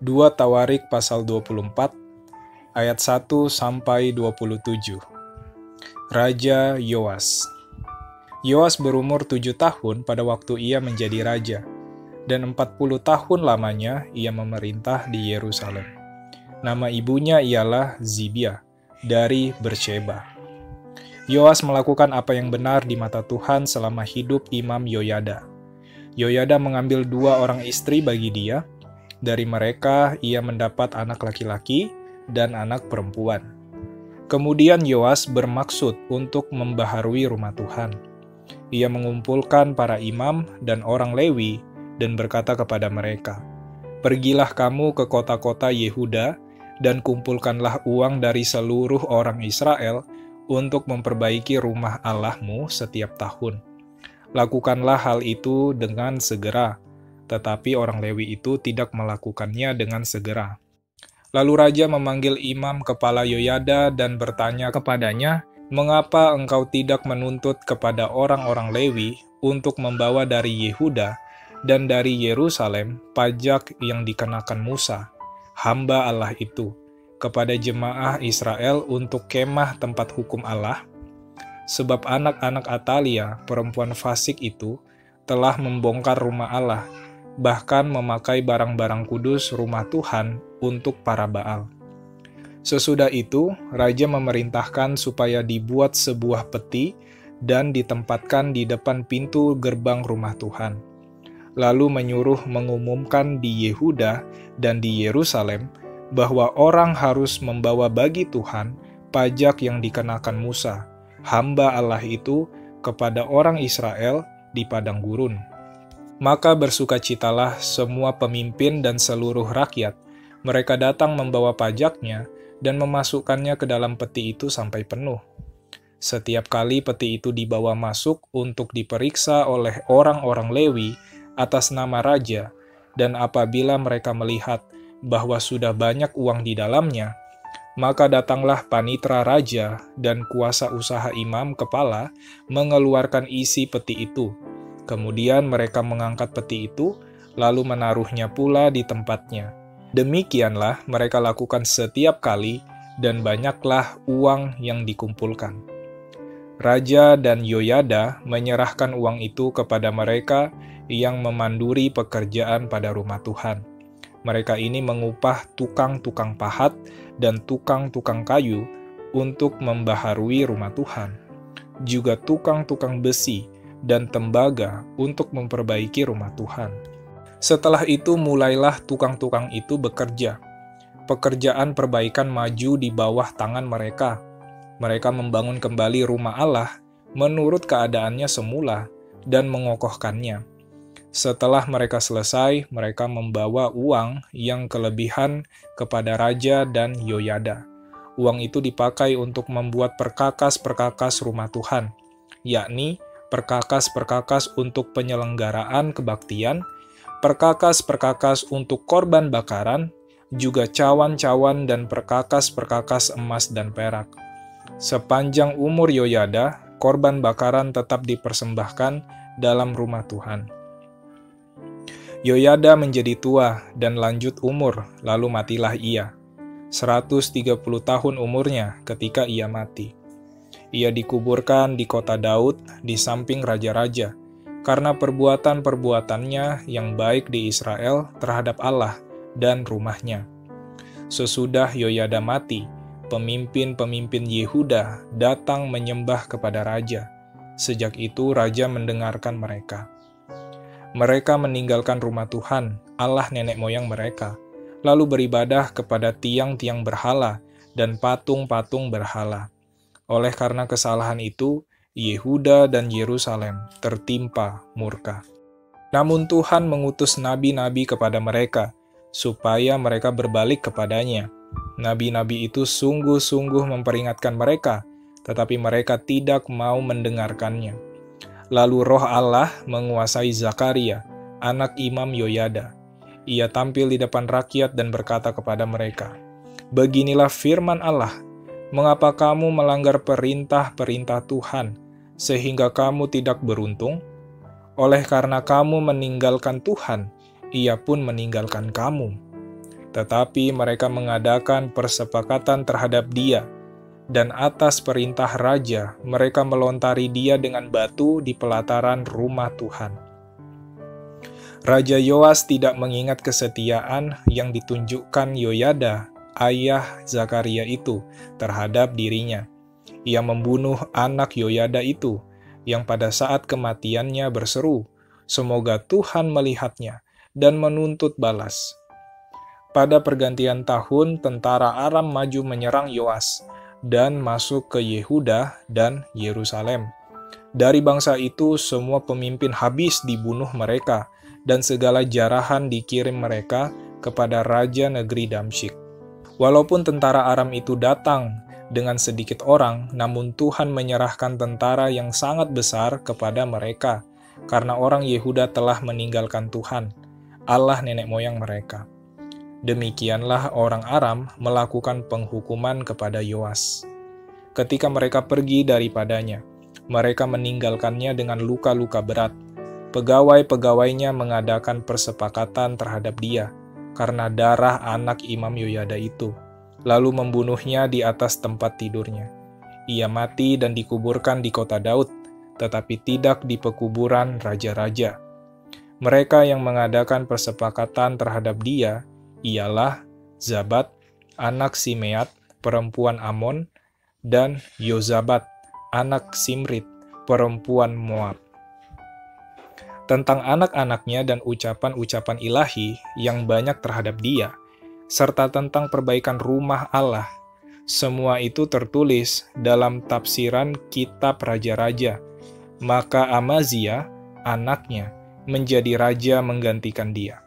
2 Tawarik pasal 24 ayat 1 sampai 27. Raja Yoas. Yoas berumur 7 tahun pada waktu ia menjadi raja, dan 40 tahun lamanya ia memerintah di Yerusalem. Nama ibunya ialah Zibia dari Bersheba. Yoas melakukan apa yang benar di mata Tuhan selama hidup Imam Yoyada. Yoyada mengambil 2 orang istri bagi dia. Dari mereka ia mendapat anak laki-laki dan anak perempuan. Kemudian Yoas bermaksud untuk membaharui rumah Tuhan. Ia mengumpulkan para imam dan orang Lewi dan berkata kepada mereka, "Pergilah kamu ke kota-kota Yehuda dan kumpulkanlah uang dari seluruh orang Israel untuk memperbaiki rumah Allahmu setiap tahun. Lakukanlah hal itu dengan segera." Tetapi orang Lewi itu tidak melakukannya dengan segera. Lalu raja memanggil imam kepala Yoyada dan bertanya kepadanya, "Mengapa engkau tidak menuntut kepada orang-orang Lewi untuk membawa dari Yehuda dan dari Yerusalem pajak yang dikenakan Musa, hamba Allah itu, kepada jemaah Israel untuk kemah tempat hukum Allah? Sebab anak-anak Atalia, perempuan fasik itu, telah membongkar rumah Allah, bahkan memakai barang-barang kudus rumah Tuhan untuk para Baal." Sesudah itu, raja memerintahkan supaya dibuat sebuah peti dan ditempatkan di depan pintu gerbang rumah Tuhan. Lalu menyuruh mengumumkan di Yehuda dan di Yerusalem bahwa orang harus membawa bagi Tuhan pajak yang dikenakan Musa, hamba Allah itu, kepada orang Israel di padang gurun. Maka bersukacitalah semua pemimpin dan seluruh rakyat. Mereka datang membawa pajaknya dan memasukkannya ke dalam peti itu sampai penuh. Setiap kali peti itu dibawa masuk untuk diperiksa oleh orang-orang Lewi atas nama raja, dan apabila mereka melihat bahwa sudah banyak uang di dalamnya, maka datanglah panitra raja dan kuasa usaha imam kepala mengeluarkan isi peti itu. Kemudian mereka mengangkat peti itu, lalu menaruhnya pula di tempatnya. Demikianlah mereka lakukan setiap kali, dan banyaklah uang yang dikumpulkan. Raja dan Yoyada menyerahkan uang itu kepada mereka yang memanduri pekerjaan pada rumah Tuhan. Mereka ini mengupah tukang-tukang pahat dan tukang-tukang kayu untuk membaharui rumah Tuhan, juga tukang-tukang besi dan tembaga untuk memperbaiki rumah Tuhan. Setelah itu mulailah tukang-tukang itu bekerja. Pekerjaan perbaikan maju di bawah tangan mereka. Mereka membangun kembali rumah Allah menurut keadaannya semula dan mengokohkannya. Setelah mereka selesai, mereka membawa uang yang kelebihan kepada raja dan Yoyada. Uang itu dipakai untuk membuat perkakas-perkakas rumah Tuhan, yakni perkakas-perkakas untuk penyelenggaraan kebaktian, perkakas-perkakas untuk korban bakaran, juga cawan-cawan dan perkakas-perkakas emas dan perak. Sepanjang umur Yoyada, korban bakaran tetap dipersembahkan dalam rumah Tuhan. Yoyada menjadi tua dan lanjut umur, lalu matilah ia. 130 tahun umurnya ketika ia mati. Ia dikuburkan di kota Daud di samping raja-raja, karena perbuatan-perbuatannya yang baik di Israel terhadap Allah dan rumahnya. Sesudah Yoyada mati, pemimpin-pemimpin Yehuda datang menyembah kepada raja. Sejak itu raja mendengarkan mereka. Mereka meninggalkan rumah Tuhan, Allah nenek moyang mereka, lalu beribadah kepada tiang-tiang berhala dan patung-patung berhala. Oleh karena kesalahan itu, Yehuda dan Yerusalem tertimpa murka. Namun Tuhan mengutus nabi-nabi kepada mereka, supaya mereka berbalik kepadanya. Nabi-nabi itu sungguh-sungguh memperingatkan mereka, tetapi mereka tidak mau mendengarkannya. Lalu roh Allah menguasai Zakaria, anak Imam Yoyada. Ia tampil di depan rakyat dan berkata kepada mereka, "Beginilah firman Allah, mengapa kamu melanggar perintah-perintah Tuhan, sehingga kamu tidak beruntung? Oleh karena kamu meninggalkan Tuhan, Ia pun meninggalkan kamu. tetapi mereka mengadakan persepakatan terhadap dia, dan atas perintah raja mereka melontari dia dengan batu di pelataran rumah Tuhan. Raja Yoas tidak mengingat kesetiaan yang ditunjukkan Yoyada, ayah Zakaria itu, terhadap dirinya. Ia membunuh anak Yoyada itu, yang pada saat kematiannya berseru, "Semoga Tuhan melihatnya dan menuntut balas." Pada pergantian tahun, tentara Aram maju menyerang Yoas dan masuk ke Yehuda dan Yerusalem. Dari bangsa itu, semua pemimpin habis dibunuh mereka, dan segala jarahan dikirim mereka kepada raja negeri Damsyik. Walaupun tentara Aram itu datang dengan sedikit orang, namun Tuhan menyerahkan tentara yang sangat besar kepada mereka, karena orang Yehuda telah meninggalkan Tuhan, Allah nenek moyang mereka. Demikianlah orang Aram melakukan penghukuman kepada Yoas. Ketika mereka pergi daripadanya, mereka meninggalkannya dengan luka-luka berat. Pegawai-pegawainya mengadakan persepakatan terhadap dia, karena darah anak Imam Yoyada itu, lalu membunuhnya di atas tempat tidurnya. Ia mati dan dikuburkan di kota Daud, tetapi tidak di pekuburan raja-raja. Mereka yang mengadakan persepakatan terhadap dia ialah Zabat, anak Simeat, perempuan Amon, dan Yozabat, anak Simrit, perempuan Moab. Tentang anak-anaknya dan ucapan-ucapan ilahi yang banyak terhadap dia, serta tentang perbaikan rumah Allah, semua itu tertulis dalam tafsiran kitab Raja-Raja. Maka Amazia, anaknya, menjadi raja menggantikan dia.